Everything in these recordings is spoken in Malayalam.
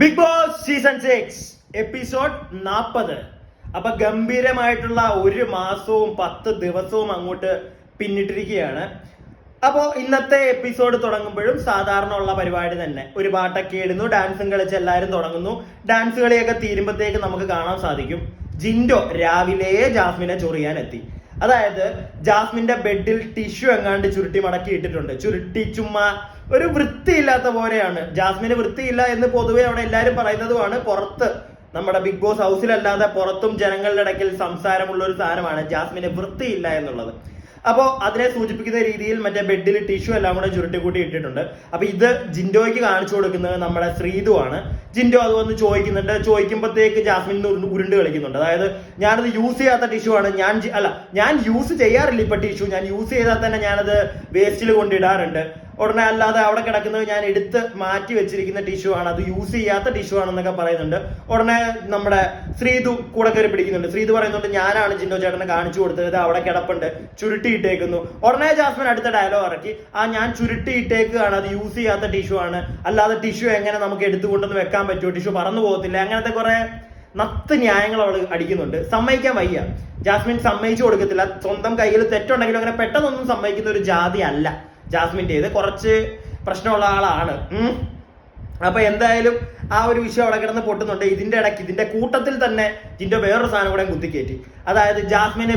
Big boss season 6 episode 40. അപ്പൊ ഗംഭീരമായിട്ടുള്ള 1 മാസവും 10 ദിവസവും അങ്ങോട്ട് പിന്നിട്ടിരിക്കുകയാണ്. അപ്പോൾ ഇന്നത്തെ എപ്പിസോഡ് തുടങ്ങുമ്പോഴും സാധാരണ ഉള്ള പരിപാടി തന്നെ. ഒരു പാട്ടൊക്കെ ഇടുന്നു, ഡാൻസും കളിച്ച് എല്ലാവരും തുടങ്ങുന്നു. ഡാൻസ് കളിയൊക്കെ തീരുമ്പോഴത്തേക്ക് നമുക്ക് കാണാൻ സാധിക്കും ജിൻഡോ രാവിലെ ജാസ്മിനെ ചൊറിയാനെത്തി. അതായത് ജാസ്മിന്റെ ബെഡിൽ ടിഷ്യൂ എങ്ങാണ്ട് ചുരുട്ടി മടക്കി ഇട്ടിട്ടുണ്ട്. ചുരുട്ടി ചുമ്മാ ഒരു വൃത്തിയില്ലാത്ത പോലെയാണ്. ജാസ്മിന് വൃത്തിയില്ല എന്ന് പൊതുവെ അവിടെ എല്ലാവരും പറയുന്നതുമാണ്. പുറത്ത് നമ്മുടെ ബിഗ് ബോസ് ഹൗസിലല്ലാതെ പുറത്തും ജനങ്ങളുടെ ഇടയ്ക്കിൽ സംസാരമുള്ള ഒരു സാധനമാണ് ജാസ്മിന് വൃത്തിയില്ല എന്നുള്ളത്. അപ്പോൾ അതിനെ സൂചിപ്പിക്കുന്ന രീതിയിൽ മറ്റേ ബെഡിൽ ടിഷ്യൂ എല്ലാം കൂടെ ചുരുട്ടിക്കൂട്ടി ഇട്ടിട്ടുണ്ട്. അപ്പൊ ഇത് ജിൻഡോയ്ക്ക് കാണിച്ചു കൊടുക്കുന്നത് നമ്മുടെ ശ്രീതു ആണ്. ജിൻഡോ അത് വന്ന് ചോദിക്കുന്നുണ്ട്. ചോദിക്കുമ്പോഴത്തേക്ക് ജാസ്മിൻ ഉരുണ്ട് കളിക്കുന്നുണ്ട്. അതായത് ഞാനത് യൂസ് ചെയ്യാത്ത ടിഷ്യൂ ആണ്, ഞാൻ യൂസ് ചെയ്യാറില്ല ഇപ്പൊ ടിഷ്യൂ. ഞാൻ യൂസ് ചെയ്താൽ തന്നെ ഞാനത് വേസ്റ്റിൽ കൊണ്ടിടാറുണ്ട്. ഉടനെ അല്ലാതെ അവിടെ കിടക്കുന്നത് ഞാൻ എടുത്ത് മാറ്റി വെച്ചിരിക്കുന്ന ടിഷ്യൂ ആണ്, അത് യൂസ് ചെയ്യാത്ത ടിഷ്യൂ ആണെന്നൊക്കെ പറയുന്നുണ്ട്. ഉടനെ നമ്മുടെ ശ്രീതു കൂടെ കയറി പിടിക്കുന്നുണ്ട്. ശ്രീതു പറയുന്നുണ്ട് ഞാനാണ് ജിൻഡോ ചേട്ടനെ കാണിച്ചു കൊടുത്തത്, അവിടെ കിടപ്പുണ്ട്, ചുരുട്ടി ഇട്ടേക്കുന്നു. ഉടനെ ജാസ്മിൻ അടുത്ത ഡയലോഗ് ഇറക്കി, ഞാൻ ചുരുട്ടി ഇട്ടേക്കാണ്, അത് യൂസ് ചെയ്യാത്ത ടിഷ്യൂ ആണ്, അല്ലാതെ ടിഷ്യൂ എങ്ങനെ നമുക്ക് എടുത്തുകൊണ്ടെന്ന് വെക്കാൻ പറ്റുമോ, ടിഷ്യൂ പറന്നു പോകത്തില്ല, അങ്ങനത്തെ കുറെ നത്ത് ന്യായങ്ങൾ അവൾ അടിക്കുന്നുണ്ട്. സമ്മതിക്കാൻ വയ്യ. ജാസ്മിൻ സമ്മതിച്ചു കൊടുക്കത്തില്ല. സ്വന്തം കയ്യിൽ തെറ്റുണ്ടെങ്കിലും അങ്ങനെ പെട്ടെന്നൊന്നും സമ്മതിക്കുന്ന ഒരു ജാതി അല്ല ജാസ്മിൻ്റെത്. കുറച്ച് പ്രശ്നമുള്ള ആളാണ്. അപ്പൊ എന്തായാലും ആ ഒരു വിഷയം അവിടെ കിടന്ന് പൊട്ടുന്നുണ്ട്. ഇതിന്റെ കൂട്ടത്തിൽ തന്നെ ജിൻഡോ വേറൊരു സാധനം കൂടെ കുത്തിക്കയറ്റി. അതായത് ജാസ്മിന്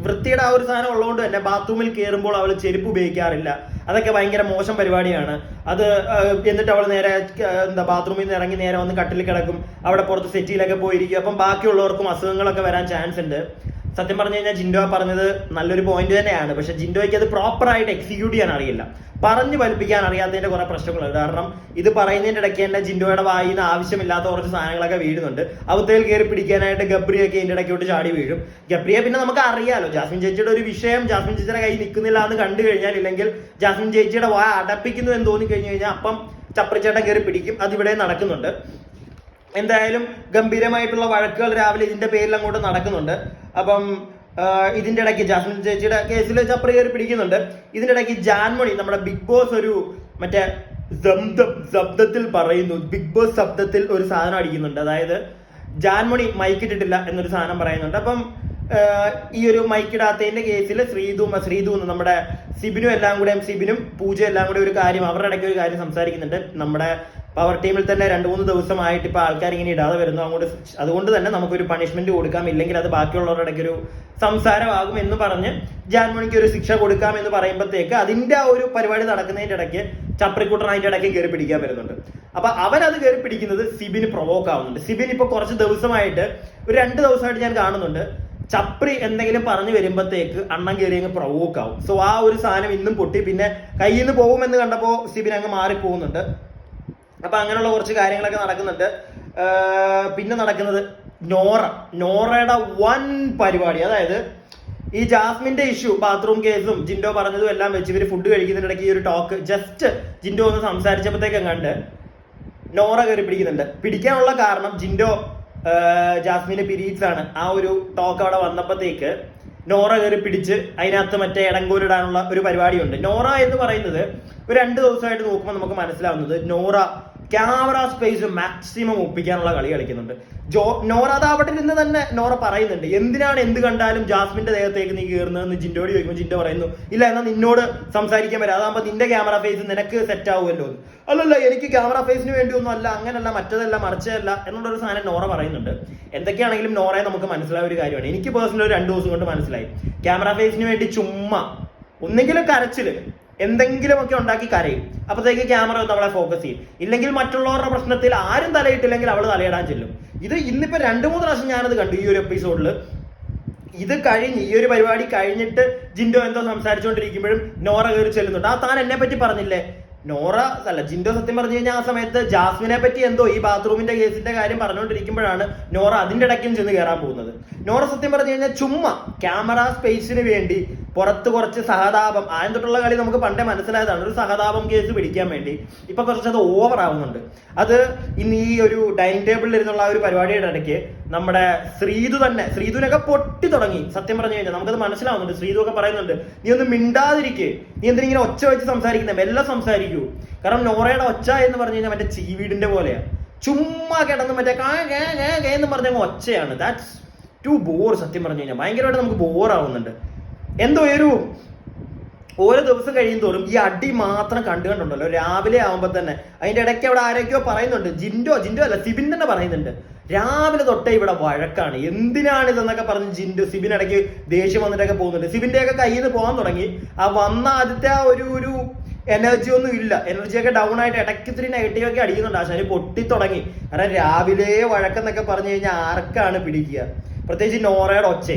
വൃത്തിയുടെ ആ ഒരു സാധനം ഉള്ളതുകൊണ്ട് തന്നെ ബാത്റൂമിൽ കയറുമ്പോൾ അവൾ ചെരുപ്പ് ഉപയോഗിക്കാറില്ല. അതൊക്കെ ഭയങ്കര മോശം പരിപാടിയാണ്. അത് എന്നിട്ട് അവൾ നേരെ ബാത്റൂമിൽ നിന്ന് ഇറങ്ങി നേരെ വന്ന് കട്ടിൽ കിടക്കും. അവിടെ പുറത്ത് സെറ്റിയിലൊക്കെ പോയിരിക്കും. അപ്പം ബാക്കിയുള്ളവർക്കും അസുഖങ്ങളൊക്കെ വരാൻ ചാൻസ് ഉണ്ട്. സത്യം പറഞ്ഞു കഴിഞ്ഞാൽ ജിൻഡോ പറഞ്ഞത് നല്ലൊരു പോയിന്റ് തന്നെയാണ്. പക്ഷെ ജിൻഡോയ്ക്ക് അത് പ്രോപ്പറായിട്ട് എക്സിക്യൂട്ട് ചെയ്യാൻ അറിയില്ല. പറഞ്ഞു ഫലിപ്പിക്കാൻ അറിയാത്തതിന്റെ കുറെ പ്രശ്നങ്ങളുണ്ട്. കാരണം ഇത് പറയുന്നതിന്റെ ഇടയ്ക്ക് തന്നെ ജിൻഡോയുടെ വായിൽ നിന്ന് ആവശ്യമില്ലാത്ത കുറച്ച് സാധനങ്ങളൊക്കെ വീഴുന്നുണ്ട്. അവത്തേൽ കയറി പിടിക്കാനായിട്ട് ഗബ്രിയൊക്കെ ഇതിന്റെ ഇടയ്ക്കോട്ട് ചാടി വീഴും. ഗബ്രിയെ പിന്നെ നമുക്ക് അറിയാലോ, ജാസ്മിൻ ചേച്ചിയുടെ ഒരു വിഷയം ജാസ്മിൻ ചേച്ചിയുടെ കയ്യിൽ നിൽക്കുന്നില്ല എന്ന് കണ്ടു കഴിഞ്ഞാൽ, ഇല്ലെങ്കിൽ ജാസ്മിൻ ചേച്ചിയുടെ വായ അടപ്പിക്കുന്നു എന്ന് തോന്നി കഴിഞ്ഞു കഴിഞ്ഞാൽ അപ്പം ചപ്രിച്ചേട്ടൻ കയറി പിടിക്കും. അതിവിടെ നടക്കുന്നുണ്ട്. എന്തായാലും ഗംഭീരമായിട്ടുള്ള വഴക്കുകൾ രാവിലെ ഇതിന്റെ പേരിൽ അങ്ങോട്ട് നടക്കുന്നുണ്ട്. അപ്പം ഇതിന്റെ ഇടയ്ക്ക് ജാസ്മിൻ ചേച്ചിയുടെ കേസിൽ ചപ്രി കയറി പിടിക്കുന്നുണ്ട്. ഇതിന്റെ ഇടയ്ക്ക് ജാൻമണി, നമ്മുടെ ബിഗ് ബോസ് ഒരു മറ്റേ ശബ്ദത്തിൽ പറയുന്നു, ബിഗ് ബോസ് ശബ്ദത്തിൽ ഒരു സാധനം അടിക്കുന്നുണ്ട്. അതായത് ജാൻമണി മൈക്കിട്ടിട്ടില്ല എന്നൊരു സാധനം പറയുന്നുണ്ട്. അപ്പം ഈ ഒരു മൈക്കിടാത്തതിന്റെ കേസിൽ ശ്രീതു നമ്മുടെ സിബിനും പൂജയും എല്ലാം കൂടെ ഒരു കാര്യം, അവരുടെ ഇടയ്ക്ക് ഒരു കാര്യം സംസാരിക്കുന്നുണ്ട്. നമ്മുടെ പവർ ടീമിൽ തന്നെ 2-3 ദിവസമായിട്ട് ഇപ്പൊ ആൾക്കാർ ഇങ്ങനെ ഇടാതെ വരുന്നു. അതുകൊണ്ട് തന്നെ നമുക്കൊരു പണിഷ്മെന്റ് കൊടുക്കാം, ഇല്ലെങ്കിൽ അത് ബാക്കിയുള്ളവരുടെ ഇടയ്ക്ക് ഒരു സംസാരമാകും എന്ന് പറഞ്ഞ് ജാൻമണിക്ക് ഒരു ശിക്ഷ കൊടുക്കാം എന്ന് പറയുമ്പോഴത്തേക്ക് അതിന്റെ ആ ഒരു പരിപാടി നടക്കുന്നതിന്റെ ഇടയ്ക്ക് ചപ്രിക്കുട്ടൻ അതിന്റെ ഇടയ്ക്ക് കയറി പിടിക്കാൻ വരുന്നുണ്ട്. അപ്പൊ അവനത് കയറി പിടിക്കുന്നത് സിബിന് പ്രൊവോക്ക് ആവുന്നുണ്ട്. സിബിൻ ഇപ്പൊ കുറച്ച് ദിവസമായിട്ട്, ഒരു 2 ദിവസമായിട്ട് ഞാൻ കാണുന്നുണ്ട്, ചപ്രി എന്തെങ്കിലും പറഞ്ഞു വരുമ്പോഴത്തേക്ക് അണ്ണൻ കയറി അങ്ങ് പ്രൊവോക്ക് ആവും. സോ ആ ഒരു സാധനം ഇന്നും പൊട്ടി. പിന്നെ കയ്യിൽ നിന്ന് പോകുമെന്ന് കണ്ടപ്പോൾ സിബിൻ അങ്ങ് മാറിപ്പോകുന്നുണ്ട്. അപ്പൊ അങ്ങനെയുള്ള കുറച്ച് കാര്യങ്ങളൊക്കെ നടക്കുന്നുണ്ട്. പിന്നെ നടക്കുന്നത് നോറയുടെ വൻ പരിപാടി. അതായത് ഈ ജാസ്മിന്റെ ഇഷ്യൂ, ബാത്റൂം കേസും ജിൻഡോ പറഞ്ഞതും എല്ലാം വെച്ച് ഇവര് ഫുഡ് കഴിക്കുന്നതിനിടയ്ക്ക് ഈ ഒരു ടോക്ക് ജസ്റ്റ് ജിൻഡോ ഒന്ന് സംസാരിച്ചപ്പോഴത്തേക്കും കണ്ട് നോറ കയറി പിടിക്കുന്നുണ്ട്. പിടിക്കാനുള്ള കാരണം ജിൻഡോ ജാസ്മിന്റെ പീരീഡ്സ് ആണ്. ആ ഒരു ടോക്ക് അവിടെ വന്നപ്പോഴത്തേക്ക് നോറ കയറി പിടിച്ച് അതിനകത്ത് മറ്റേ ഇടങ്കോലിടാനുള്ള ഒരു പരിപാടിയുണ്ട്. നോറ എന്ന് പറയുന്നത് ഒരു 2 ദിവസമായിട്ട് നോക്കുമ്പോൾ നമുക്ക് മനസ്സിലാവുന്നത് നോറ ക്യാമറ സ്പേസ് മാക്സിമം ഒപ്പിക്കാനുള്ള കളി കളിക്കുന്നുണ്ട്. നോറ അത് അവിടെ നിന്ന് തന്നെ നോറ പറയുന്നുണ്ട്, എന്തിനാണ് എന്ത് കണ്ടാലും ജാസ്മിന്റെ ദേഹത്തേക്ക് നീ കയറുന്നതെന്ന് ജിൻഡോട് ചോദിക്കുമ്പോൾ ജിൻഡോ പറയുന്നു, ഇല്ല എന്നാൽ നിന്നോട് സംസാരിക്കാൻ വരാം, അതാകുമ്പോൾ നിന്റെ ക്യാമറ ഫേസ് നിനക്ക് സെറ്റ് ആവുമല്ലോ. അല്ലല്ല, എനിക്ക് ക്യാമറ ഫേസിന് വേണ്ടി ഒന്നും അല്ല, അങ്ങനല്ല, മറ്റതല്ല, മറിച്ചതല്ല എന്നുള്ളൊരു സാധനം നോറ പറയുന്നുണ്ട്. എന്തൊക്കെയാണെങ്കിലും നോറയെ നമുക്ക് മനസ്സിലായ ഒരു കാര്യമാണ്. എനിക്ക് പേഴ്സണലി ഒരു 2 ദിവസം കൊണ്ട് മനസ്സിലായി, ക്യാമറ ഫേസിന് വേണ്ടി ചുമ്മാ ഒന്നെങ്കിലും കരച്ചില് എന്തെങ്കിലുമൊക്കെ ഉണ്ടാക്കി കരയും. അപ്പോഴത്തേക്ക് ക്യാമറ നമ്മളെ ഫോക്കസ് ചെയ്യും. ഇല്ലെങ്കിൽ മറ്റുള്ളവരുടെ പ്രശ്നത്തിൽ ആരും തലയിട്ടില്ലെങ്കിൽ അവൾ തലയിടാൻ ചെല്ലും. ഇന്നിപ്പോ 2-3 പ്രാവശ്യം ഞാനത് കണ്ടു ഈ ഒരു എപ്പിസോഡിൽ. ഇത് കഴിഞ്ഞ് ഈ ഒരു പരിപാടി കഴിഞ്ഞിട്ട് ജിൻഡോ എന്തോ സംസാരിച്ചുകൊണ്ടിരിക്കുമ്പോഴും നോറ കയറി ചെല്ലുന്നുണ്ട്. താൻ എന്നെ പറ്റി പറഞ്ഞില്ലേ? ജിൻഡോ സത്യം പറഞ്ഞു കഴിഞ്ഞാൽ ആ സമയത്ത് ജാസ്മിനെ പറ്റി എന്തോ ഈ ബാത്റൂമിന്റെ കേസിന്റെ കാര്യം പറഞ്ഞുകൊണ്ടിരിക്കുമ്പോഴാണ് നോറ അതിന്റെ ഇടയ്ക്കും ചെന്ന് കയറാൻ പോകുന്നത്. നോറ സത്യം പറഞ്ഞു കഴിഞ്ഞാൽ ചുമ്മാ ക്യാമറ സ്പേസിന് വേണ്ടി പുറത്ത് കുറച്ച് സഹതാപം, ആദ്യം തൊട്ടുള്ള കളി നമുക്ക് പണ്ടേ മനസ്സിലായതാണ്, ഒരു സഹതാപം കേസ് പിടിക്കാൻ വേണ്ടി ഇപ്പൊ കുറച്ചത് ഓവർ ആവുന്നുണ്ട്. അത് ഇന്ന് ഈ ഒരു ഡൈനിങ് ടേബിളിൽ ഇരുന്നുള്ള ആ ഒരു പരിപാടിയുടെ ഇടയ്ക്ക് നമ്മുടെ ശ്രീതുവിനൊക്കെ പൊട്ടി തുടങ്ങി. സത്യം പറഞ്ഞു കഴിഞ്ഞാൽ നമുക്കത് മനസ്സിലാവുന്നുണ്ട്. ശ്രീതു ഒക്കെ പറയുന്നുണ്ട്, നീ ഒന്ന് മിണ്ടാതിരിക്കേ, നീ എന്തിനാ ഇങ്ങനെ ഒച്ച വെച്ച് സംസാരിക്കുന്നത്, മെല്ലെ സംസാരിക്കൂ. കാരണം നോറയുടെ ഒച്ച എന്ന് പറഞ്ഞു കഴിഞ്ഞാൽ മറ്റേ ചീവീടിന്റെ പോലെയാണ്. ചുമ്മാ കിടന്ന് മറ്റേ എന്ന് പറഞ്ഞ ഒച്ചയാണ്. That's to bore. സത്യം പറഞ്ഞു കഴിഞ്ഞാൽ ഭയങ്കരമായിട്ട് നമുക്ക് ബോറാവുന്നുണ്ട്. എന്തോ ഓരോ ദിവസം കഴിയും തോറും ഈ അടി മാത്രം കണ്ടുകൊണ്ടുണ്ടല്ലോ. രാവിലെ ആവുമ്പോൾ തന്നെ അതിന്റെ ഇടയ്ക്ക് അവിടെ ആരൊക്കെയോ പറയുന്നുണ്ട്. ജിൻഡോ അല്ല, സിബിൻ തന്നെ പറയുന്നുണ്ട്, രാവിലെ തൊട്ടേ ഇവിടെ വഴക്കാണ്, എന്തിനാണ് ഇതെന്നൊക്കെ പറഞ്ഞ് സിബിൻ ഇടയ്ക്ക് ദേഷ്യം വന്നിട്ടൊക്കെ പോകുന്നുണ്ട്. സിബിന്റെ ഒക്കെ കയ്യിൽ നിന്ന് പോകാൻ തുടങ്ങി. ആ വന്ന ആദ്യത്തെ ആ ഒരു എനർജി ഒന്നും ഇല്ല, എനർജിയൊക്കെ ഡൗൺ ആയിട്ട് ഇടയ്ക്ക് ഇത്തിരി നെഗറ്റീവ് ഒക്കെ അടിക്കുന്നുണ്ട്. ആശാന് പൊട്ടി തുടങ്ങി. കാരണം രാവിലെ വഴക്കെന്നൊക്കെ പറഞ്ഞു കഴിഞ്ഞാൽ ആർക്കാണ് പിടിക്കുക, പ്രത്യേകിച്ച് നോറയുടെ ഒച്ച.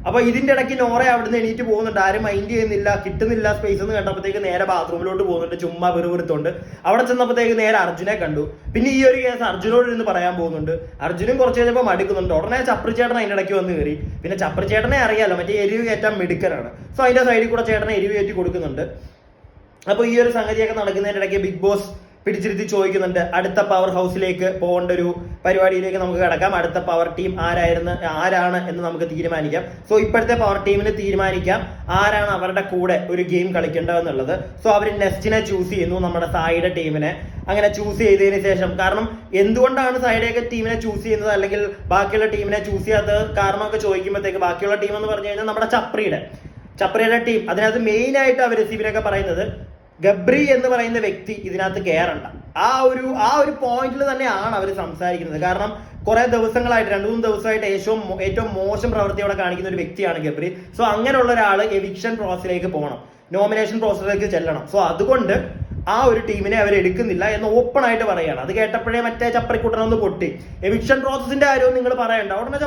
അപ്പൊ ഇതിന്റെ ഇടയ്ക്ക് നോറ അവിടുന്ന് എണീറ്റ് പോകുന്നുണ്ട്, ആരും മൈൻഡ് ചെയ്യുന്നില്ല, കിട്ടുന്നില്ല സ്പേസ് എന്ന് കണ്ടപ്പോഴത്തേക്ക് നേരെ ബാത്റൂമിലോട്ട് പോകുന്നുണ്ട്, ചുമ്മാ വെറുതെടുത്തോണ്ട്. അവിടെ ചെന്നപ്പോഴത്തേക്ക് നേരെ അർജുനെ കണ്ടു. പിന്നെ ഈ ഒരു കേസ് അർജുനോട് ഇരുന്ന് പറയാൻ പോകുന്നുണ്ട്. അർജുനും കുറച്ച് കഴിഞ്ഞപ്പോൾ മടുക്കുന്നുണ്ട്. ഉടനെ ചപ്രിച്ചേട്ടൻ അതിന്റെ ഇടയ്ക്ക് വന്ന് കയറി. പിന്നെ ചപ്രിച്ചേട്ടനെ അറിയാലോ, മറ്റേ എരിവ് കയറ്റാൻ മിടുക്കരാണ്. സോ അതിന്റെ സൈഡിൽ കൂടെ ചേട്ടനെ എരിവ് കയറ്റി കൊടുക്കുന്നുണ്ട്. അപ്പൊ ഈ ഒരു സംഗതിയൊക്കെ നടക്കുന്നതിന്റെ ഇടയ്ക്ക് ബിഗ് ബോസ് പിടിച്ചിരുത്തി ചോദിക്കുന്നുണ്ട്, അടുത്ത പവർ ഹൗസിലേക്ക് പോകേണ്ട ഒരു പരിപാടിയിലേക്ക് നമുക്ക് കിടക്കാം. അടുത്ത പവർ ടീം ആരാണ് എന്ന് നമുക്ക് തീരുമാനിക്കാം. സോ ഇപ്പോഴത്തെ പവർ ടീമിന് തീരുമാനിക്കാം ആരാണ് അവരുടെ കൂടെ ഒരു ഗെയിം കളിക്കേണ്ടതെന്നുള്ളത്. സോ അവർ നെസ്റ്റിനെ ചൂസ് ചെയ്യുന്നു, നമ്മുടെ സായിയുടെ ടീമിനെ. അങ്ങനെ ചൂസ് ചെയ്തതിന് ശേഷം, കാരണം എന്തുകൊണ്ടാണ് സായിയുടെയൊക്കെ ടീമിനെ ചൂസ് ചെയ്യുന്നത് അല്ലെങ്കിൽ ബാക്കിയുള്ള ടീമിനെ ചൂസ് ചെയ്യാത്തത് കാരണമൊക്കെ ചോദിക്കുമ്പോഴത്തേക്ക്, ബാക്കിയുള്ള ടീം എന്ന് പറഞ്ഞു കഴിഞ്ഞാൽ നമ്മുടെ ചപ്രിയുടെ ടീം. അതിനകത്ത് മെയിൻ ആയിട്ട് അവർ സിബിനൊക്കെ പറയുന്നത്, ഗബ്രി എന്ന് പറയുന്ന വ്യക്തി ഇതിനകത്ത് കയറണ്ട. ആ ഒരു പോയിന്റിൽ തന്നെയാണ് അവർ സംസാരിക്കുന്നത്. കാരണം കുറെ ദിവസങ്ങളായിട്ട് 2-3 ദിവസമായിട്ട് ഏറ്റവും മോശം പ്രവൃത്തിയോടെ കാണിക്കുന്ന ഒരു വ്യക്തിയാണ് ഗബ്രി. സോ അങ്ങനെയുള്ള ഒരാൾ എവിക്ഷൻ പ്രോസസ്സിലേക്ക് പോകണം, നോമിനേഷൻ പ്രോസസ്സിലേക്ക് ചെല്ലണം. സോ അതുകൊണ്ട് ആ ഒരു ടീമിനെ അവർ എടുക്കുന്നില്ല എന്ന് ഓപ്പൺ ആയിട്ട് പറയുകയാണ്. അത് കേട്ടപ്പോഴേ മറ്റേ ചപ്രിക്കുട്ടനൊന്ന് പൊട്ടി. എവിക്ഷൻ പ്രോസസിന്റെ കാര്യവും നിങ്ങൾ പറയണ്ട. ഉടനെ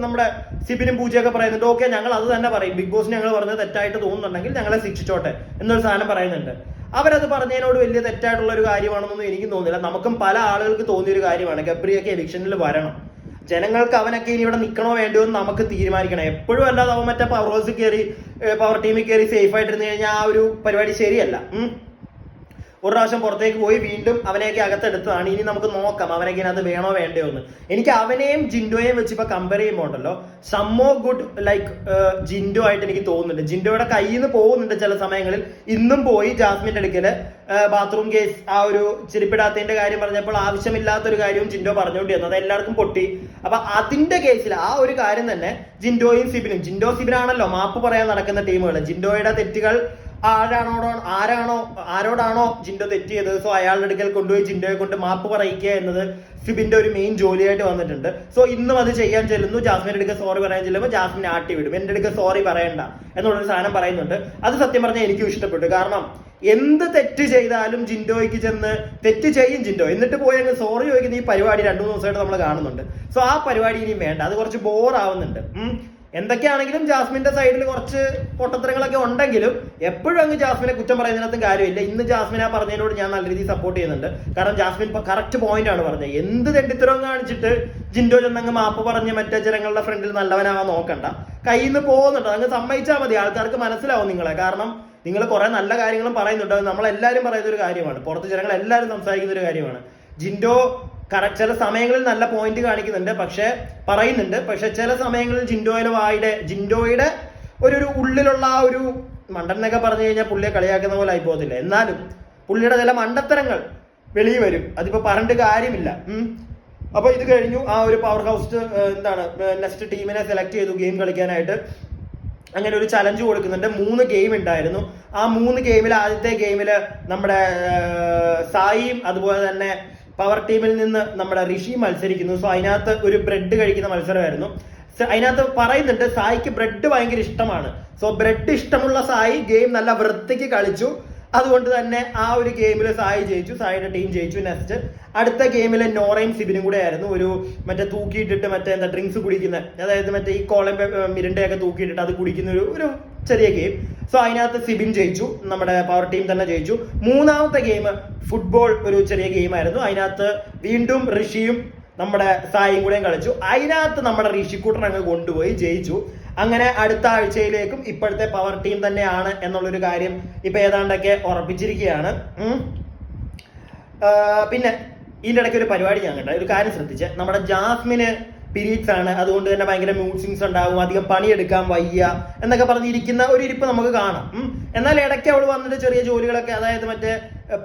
നമ്മുടെ സിബിനും പൂജയൊക്കെ പറയുന്നുണ്ട്, ഓക്കെ ഞങ്ങൾ അത് തന്നെ പറയും, ബിഗ് ബോസ് ഞങ്ങൾ പറഞ്ഞത് തെറ്റായിട്ട് തോന്നുന്നുണ്ടെങ്കിൽ ഞങ്ങളെ ശിക്ഷിച്ചോട്ടെ എന്നൊരു സാധനം പറയുന്നുണ്ട്. അവരത് പറഞ്ഞതിനോട് വലിയ തെറ്റായിട്ടുള്ള ഒരു കാര്യമാണെന്നൊന്നും എനിക്ക് തോന്നുന്നില്ല. നമുക്കും പല ആളുകൾക്ക് തോന്നിയൊരു കാര്യമാണ്, ഗബ്രിയൊക്കെ എവിക്ഷനിൽ വരണം, ജനങ്ങൾക്ക് അവനൊക്കെ ഇനി ഇവിടെ നിൽക്കണോ വേണ്ടോ എന്ന് നമുക്ക് തീരുമാനിക്കണം. എപ്പോഴും അല്ലാതെ അവൻ മറ്റേ പവർ ഹൗസിൽ കയറി പവർ ടീമിൽ കയറി സേഫ് ആയിട്ടിരുന്നു കഴിഞ്ഞാൽ ആ ഒരു പരിപാടി ശരിയല്ല. ഒരു പ്രാവശ്യം പുറത്തേക്ക് പോയി വീണ്ടും അവനെയൊക്കെ അകത്തെടുത്തതാണ്. ഇനി നമുക്ക് നോക്കാം അവനൊക്കെ ഇതിനകത്ത് വേണോ വേണ്ടയോ എന്ന്. എനിക്ക് അവനെയും ജിൻഡോയെയും വെച്ച് ഇപ്പൊ കമ്പയർ ചെയ്യുമ്പോൾ ഉണ്ടല്ലോ, സമ്മോ ഗുഡ് ലൈക്ക് ജിൻഡോ ആയിട്ട് എനിക്ക് തോന്നുന്നുണ്ട്. ജിൻഡോയുടെ കയ്യിൽ നിന്ന് പോകുന്നുണ്ട് ചില സമയങ്ങളിൽ. ഇന്നും പോയി ജാസ്മിന്റെ അടുക്കല് ബാത്റൂം കേസ് ആ ഒരു ചിരിപ്പിടാത്തതിന്റെ കാര്യം പറഞ്ഞപ്പോൾ ആവശ്യമില്ലാത്തൊരു കാര്യവും ജിൻഡോ പറഞ്ഞുകൊണ്ടിരുന്നു, അത് എല്ലാവർക്കും പൊട്ടി. അപ്പൊ അതിന്റെ കേസിൽ ആ ഒരു കാര്യം തന്നെ ജിൻഡോയും സിബിനാണല്ലോ മാപ്പ് പറയാൻ നടക്കുന്ന ടീമുകൾ. ജിൻഡോയുടെ തെറ്റുകൾ ആരോടാണോ ജിൻഡോ തെറ്റിയത്, സോ അയാളുടെ അടുക്കൽ കൊണ്ടുപോയി ജിൻഡോയെ കൊണ്ട് മാപ്പ് പറയിക്കുക എന്നത് സിബിന്റെ ഒരു മെയിൻ ജോലിയായിട്ട് വന്നിട്ടുണ്ട്. സോ ഇന്നും അത് ചെയ്യാൻ ചെല്ലുന്നു. ജാസ്മിന്റെ അടുക്ക സോറി പറയാൻ ചെല്ലുമ്പോൾ ജാസ്മിനെ ആട്ടി വിടും, എന്റെ അടുക്ക സോറി പറയണ്ട എന്നുള്ളൊരു സാധനം പറയുന്നുണ്ട്. അത് സത്യം പറഞ്ഞാൽ എനിക്കും ഇഷ്ടപ്പെട്ടു. കാരണം എന്ത് തെറ്റ് ചെയ്താലും ജിൻഡോയ്ക്ക് ചെന്ന് തെറ്റ് ചെയ്യും ജിൻഡോ, എന്നിട്ട് പോയി അങ്ങ് സോറി ചോദിക്കുന്ന ഈ പരിപാടി 2-3 ദിവസമായിട്ട് നമ്മൾ കാണുന്നുണ്ട്. സോ ആ പരിപാടി ഇനിയും വേണ്ട, അത് കുറച്ച് ബോറാവുന്നുണ്ട്. എന്തൊക്കെയാണെങ്കിലും ജാസ്മിന്റെ സൈഡിൽ കുറച്ച് പൊട്ടത്തരങ്ങളൊക്കെ ഉണ്ടെങ്കിലും എപ്പോഴും അങ്ങ് ജാസ്മിനെ കുറ്റം പറയുന്നതിനകത്തും കാര്യമില്ല. ഇന്ന് ജാസ്മിനെ പറഞ്ഞതിനോട് ഞാൻ നല്ല രീതിയിൽ സപ്പോർട്ട് ചെയ്യുന്നുണ്ട്. കാരണം ജാസ്മിൻ കറക്റ്റ് പോയിന്റ് ആണ് പറഞ്ഞത്. എന്ത് തെണ്ടിത്തരവും കാണിച്ചിട്ട് ജിൻഡോ ചെന്നങ്ങ് മാപ്പ് പറഞ്ഞ് മറ്റേ ജനങ്ങളുടെ ഫ്രണ്ടിൽ നല്ലവനാവാൻ നോക്കണ്ട, കയ്യിൽ നിന്ന് പോകുന്നുണ്ട്, അങ്ങ് സമ്മതിച്ചാൽ മതി. ആൾക്കാർക്ക് മനസ്സിലാവും നിങ്ങളെ. കാരണം നിങ്ങൾ കുറെ നല്ല കാര്യങ്ങളും പറയുന്നുണ്ട്, അത് നമ്മളെല്ലാവരും പറയുന്ന ഒരു കാര്യമാണ്, പുറത്ത് ജനങ്ങൾ എല്ലാവരും സംസാരിക്കുന്ന ഒരു കാര്യമാണ്. ജിൻഡോ ചില സമയങ്ങളിൽ നല്ല പോയിന്റ് കാണിക്കുന്നുണ്ട്, പക്ഷെ ചില സമയങ്ങളിൽ ജിൻഡോയുടെ ഒരു ഉള്ളിലുള്ള ആ ഒരു മണ്ടൻ എന്നൊക്കെ പറഞ്ഞു കഴിഞ്ഞാൽ പുള്ളിയെ കളിയാക്കുന്ന പോലെ ആയിപ്പോകത്തില്ല. എന്നാലും പുള്ളിയുടെ ചില മണ്ടത്തരങ്ങൾ വെളിയിൽ വരും, അതിപ്പോ പറഞ്ഞിട്ട് കാര്യമില്ല. അപ്പൊ ഇത് കഴിഞ്ഞു. ആ ഒരു പവർ ഹൗസ് നെക്സ്റ്റ് ടീമിനെ സെലക്ട് ചെയ്തു ഗെയിം കളിക്കാനായിട്ട്. അങ്ങനെ ഒരു ചലഞ്ച് കൊടുക്കുന്നുണ്ട്. 3 ഗെയിം ഉണ്ടായിരുന്നു. ആ 3 ഗെയിമിൽ ആദ്യത്തെ ഗെയിമില് നമ്മുടെ സായിയും അതുപോലെ തന്നെ പവർ ടീമിൽ നിന്ന് നമ്മുടെ ഋഷി മത്സരിക്കുന്നു. സോ അതിനകത്ത് ഒരു ബ്രെഡ് കഴിക്കുന്ന മത്സരമായിരുന്നു. അതിനകത്ത് പറയുന്നുണ്ട് സായിക്ക് ബ്രെഡ് ഭയങ്കര ഇഷ്ടമാണ്. സോ ബ്രെഡ് ഇഷ്ടമുള്ള സായി ഗെയിം നല്ല വൃത്തിക്ക് കളിച്ചു. അതുകൊണ്ട് തന്നെ ആ ഒരു ഗെയിമിൽ സായി ജയിച്ചു, സായിയുടെ ടീം ജയിച്ചു. നെക്സ്റ്റ് അടുത്ത ഗെയിമിൽ നോറയും സിബിനും കൂടെ ആയിരുന്നു. ഒരു മറ്റേ തൂക്കിയിട്ടിട്ട് മറ്റേ ഡ്രിങ്ക്സ് കുടിക്കുന്ന, അതായത് മറ്റേ ഈ കോളം മിരിണ്ടയൊക്കെ തൂക്കിയിട്ടിട്ട് അത് കുടിക്കുന്ന ഒരു ചെറിയ ഗെയിം. സോ അതിനകത്ത് സിബിൻ ജയിച്ചു, നമ്മുടെ പവർ ടീം തന്നെ ജയിച്ചു. 3ാമത്തെ ഗെയിം ഫുട്ബോൾ, ഒരു ചെറിയ ഗെയിമായിരുന്നു. അതിനകത്ത് വീണ്ടും ഋഷിയും നമ്മുടെ സായിയും കൂടെയും കളിച്ചു. അതിനകത്ത് നമ്മുടെ ഋഷിക്കൂട്ടൻ അങ്ങ് കൊണ്ടുപോയി ജയിച്ചു. അങ്ങനെ അടുത്ത ആഴ്ചയിലേക്കും ഇപ്പോഴത്തെ പവർ ടീം തന്നെയാണ് എന്നുള്ളൊരു കാര്യം ഇപ്പൊ ഏതാണ്ടൊക്കെ ഉറപ്പിച്ചിരിക്കുകയാണ്. പിന്നെ ഇതിന്റെ ഇടയ്ക്ക് ഒരു പരിപാടി ഞാൻ കണ്ട ഒരു കാര്യം ശ്രദ്ധിച്ച്, നമ്മുടെ ജാസ്മിന് പീരീഡ്സ് ആണ്, അതുകൊണ്ട് തന്നെ ഭയങ്കര മൂഡ് സ്വിങ്സ് ഉണ്ടാവും, അധികം പണിയെടുക്കാൻ വയ്യ എന്നൊക്കെ പറഞ്ഞിരിക്കുന്ന ഒരു ഇരിപ്പ് നമുക്ക് കാണാം. എന്നാൽ ഇടയ്ക്ക് അവൾ വന്നിട്ട് ചെറിയ ജോലികളൊക്കെ, അതായത് മറ്റേ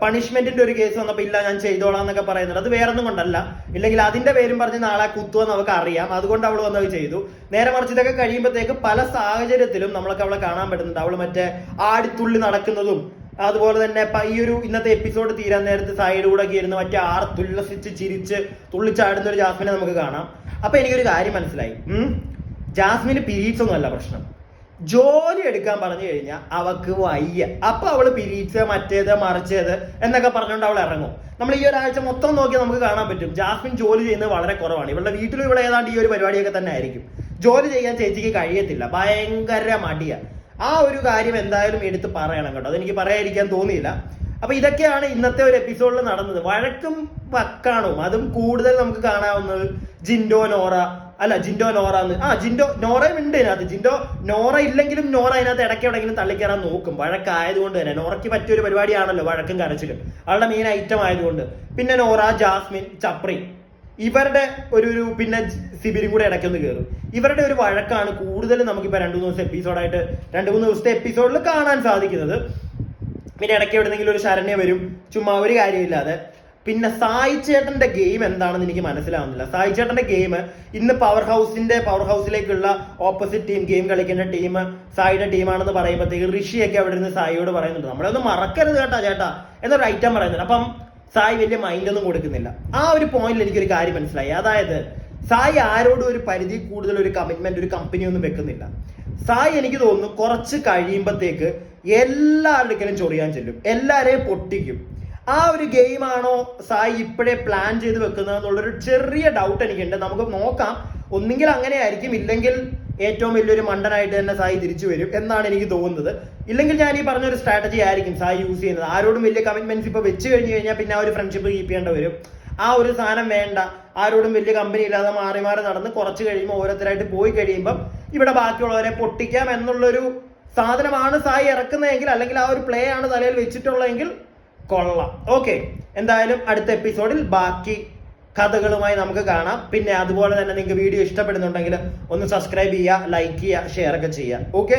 പണിഷ്മെന്റിന്റെ ഒരു കേസ് വന്നപ്പോൾ ഇല്ല ഞാൻ ചെയ്തോളാം എന്നൊക്കെ പറയുന്നത് അത് വേറൊന്നും കൊണ്ടല്ല, ഇല്ലെങ്കിൽ അതിന്റെ പേരും പറഞ്ഞ് നാളെ കുത്തുവെന്ന് നമുക്ക് അറിയാം, അതുകൊണ്ട് അവൾ വന്നത് ചെയ്തു. നേരെ മറിച്ച് ഇതൊക്കെ കഴിയുമ്പോഴത്തേക്ക് പല സാഹചര്യത്തിലും നമ്മളൊക്കെ അവളെ കാണാൻ പറ്റുന്നുണ്ട്. അവള് മറ്റേ ആടിത്തുള്ളി നടക്കുന്നതും അതുപോലെ തന്നെ ഈ ഒരു ഇന്നത്തെ എപ്പിസോഡ് തീരാൻ നേരത്ത് സൈഡ് കൂടെ ഒക്കെ ഇരുന്ന് മറ്റേ തുല്ലസിച്ച് ചിരിച്ച് തുള്ളിച്ചാടുന്ന ഒരു ജാസ്മിനെ നമുക്ക് കാണാം. അപ്പൊ എനിക്കൊരു കാര്യം മനസ്സിലായി, ജാസ്മിന് പീരീഡ്സ് ഒന്നും അല്ല പ്രശ്നം, ജോലി എടുക്കാൻ പറഞ്ഞു കഴിഞ്ഞാൽ അവക്ക് വയ്യ. അപ്പൊ അവള് പിരീഡ്സ് മറ്റേത് മറിച്ചത് എന്നൊക്കെ പറഞ്ഞുകൊണ്ട് അവൾ ഇറങ്ങും. നമ്മൾ ഈ ഒരാഴ്ച മൊത്തം നോക്കിയാൽ നമുക്ക് കാണാൻ പറ്റും ജാസ്മിൻ ജോലി ചെയ്യുന്നത് വളരെ കുറവാണ്. ഇവളുടെ വീട്ടിലും ഇവിടെ ഏതാണ്ട് ഈ ഒരു പരിപാടിയൊക്കെ തന്നെ ആയിരിക്കും. ജോലി ചെയ്യാൻ ചേച്ചിക്ക് കഴിയത്തില്ല, ഭയങ്കര മടിയാ. ആ ഒരു കാര്യം എന്തായാലും എടുത്ത് പറയണം കേട്ടോ, അതെനിക്ക് പറയാതിരിക്കാൻ തോന്നിയില്ല. അപ്പൊ ഇതൊക്കെയാണ് ഇന്നത്തെ ഒരു എപ്പിസോഡിൽ നടന്നത്. വഴക്കും വക്കാണും അതും കൂടുതൽ നമുക്ക് കാണാവുന്നത് ജിൻഡോ നോറ ജിൻഡോ നോറയും ഉണ്ട് ഇതിനകത്ത്. നോറ ഇല്ലെങ്കിലും നോറ അതിനകത്ത് ഇടയ്ക്ക് എവിടെയെങ്കിലും തള്ളിക്കയറാൻ നോക്കും, വഴക്കായതുകൊണ്ട് തന്നെ. നോറയ്ക്ക് പറ്റിയൊരു പരിപാടിയാണല്ലോ വഴക്കും കരച്ചിലും, അവളുടെ മെയിൻ ഐറ്റം ആയതുകൊണ്ട്. പിന്നെ നോറ, ജാസ്മിൻ, ചപ്രി ഇവരുടെ ഒരു പിന്നെ സിബിരും കൂടെ ഇടയ്ക്കൊന്ന് കയറും. ഇവരുടെ ഒരു വഴക്കാണ് കൂടുതലും നമുക്കിപ്പോൾ 2-3 ദിവസം എപ്പിസോഡായിട്ട് 2-3 ദിവസത്തെ എപ്പിസോഡിൽ കാണാൻ സാധിക്കുന്നത്. പിന്നെ ഇടയ്ക്ക് എവിടെന്നെങ്കിലും ഒരു ശരണ്യ വരും, ചുമ്മാ ഒരു കാര്യമില്ലാതെ. പിന്നെ സായി ചേട്ടന്റെ ഗെയിം എന്താണെന്ന് എനിക്ക് മനസ്സിലാവുന്നില്ല. സായി ചേട്ടന്റെ ഗെയിം ഇന്ന് പവർ ഹൗസിലേക്കുള്ള ഓപ്പോസിറ്റ് ടീം ഗെയിം കളിക്കുന്ന ടീം സായിയുടെ ടീമാണെന്ന് പറയുമ്പോഴത്തേക്ക് ഋഷിയൊക്കെ അവിടെ നിന്ന് സായിയോട് പറയുന്നുണ്ട് നമ്മളൊന്നും മറക്കരുത് ചേട്ടാ എന്നൊരു ഐറ്റം പറയുന്നുണ്ട്. അപ്പം സായി വലിയ മൈൻഡൊന്നും കൊടുക്കുന്നില്ല. ആ ഒരു പോയിന്റിൽ എനിക്കൊരു കാര്യം മനസ്സിലായി, അതായത് സായി ആരോടും ഒരു പരിധി കൂടുതൽ ഒരു കമ്മിറ്റ്മെന്റ് ഒരു കമ്പനി ഒന്നും വെക്കുന്നില്ല. സായി എനിക്ക് തോന്നുന്നു കുറച്ച് കഴിയുമ്പോഴത്തേക്ക് എല്ലാവരുടെയും ചൊറിയാൻ ചെല്ലും, എല്ലാരെയും പൊട്ടിക്കും. ആ ഒരു ഗെയിമാണോ സായി ഇപ്പോഴേ പ്ലാൻ ചെയ്ത് വെക്കുന്നത് എന്നുള്ളൊരു ചെറിയ ഡൗട്ട് എനിക്കുണ്ട്. നമുക്ക് നോക്കാം, ഒന്നുകിൽ അങ്ങനെ ആയിരിക്കും, ഇല്ലെങ്കിൽ ഏറ്റവും വലിയൊരു മണ്ടനായിട്ട് തന്നെ സായി തിരിച്ചു വരും എന്നാണ് എനിക്ക് തോന്നുന്നത്. ഇല്ലെങ്കിൽ ഞാൻ ഈ പറഞ്ഞൊരു സ്ട്രാറ്റജി ആയിരിക്കും സായി യൂസ് ചെയ്യുന്നത്. ആരോടും വലിയ കമ്മിറ്റ്മെന്റ്സ് ഇപ്പൊ വെച്ച് കഴിഞ്ഞ് കഴിഞ്ഞാൽ പിന്നെ ആ ഒരു ഫ്രണ്ട്ഷിപ്പ് കീപ്പ് ചെയ്യേണ്ടി വരും. ആ ഒരു സാധനം വേണ്ട, ആരോടും വലിയ കമ്പനി ഇല്ലാതെ മാറി നടന്ന് കുറച്ച് കഴിയുമ്പോൾ ഓരോരുത്തരായിട്ട് പോയി കഴിയുമ്പം ഇവിടെ ബാക്കിയുള്ളവരെ പൊട്ടിക്കാം എന്നുള്ളൊരു സാധനമാണ് സായി ഇറക്കുന്നതെങ്കിൽ, അല്ലെങ്കിൽ ആ ഒരു പ്ലേ ആണ് തലയിൽ വെച്ചിട്ടുള്ളതെങ്കിൽ കൊള്ളാം. ഓക്കെ, എന്തായാലും അടുത്ത എപ്പിസോഡിൽ ബാക്കി കഥകളുമായി നമുക്ക് കാണാം. പിന്നെ അതുപോലെ തന്നെ നിങ്ങൾക്ക് വീഡിയോ ഇഷ്ടപ്പെടുന്നുണ്ടെങ്കിൽ ഒന്ന് സബ്സ്ക്രൈബ് ചെയ്യുക, ലൈക്ക് ചെയ്യുക, ഷെയർ ഒക്കെ ചെയ്യുക. ഓക്കെ.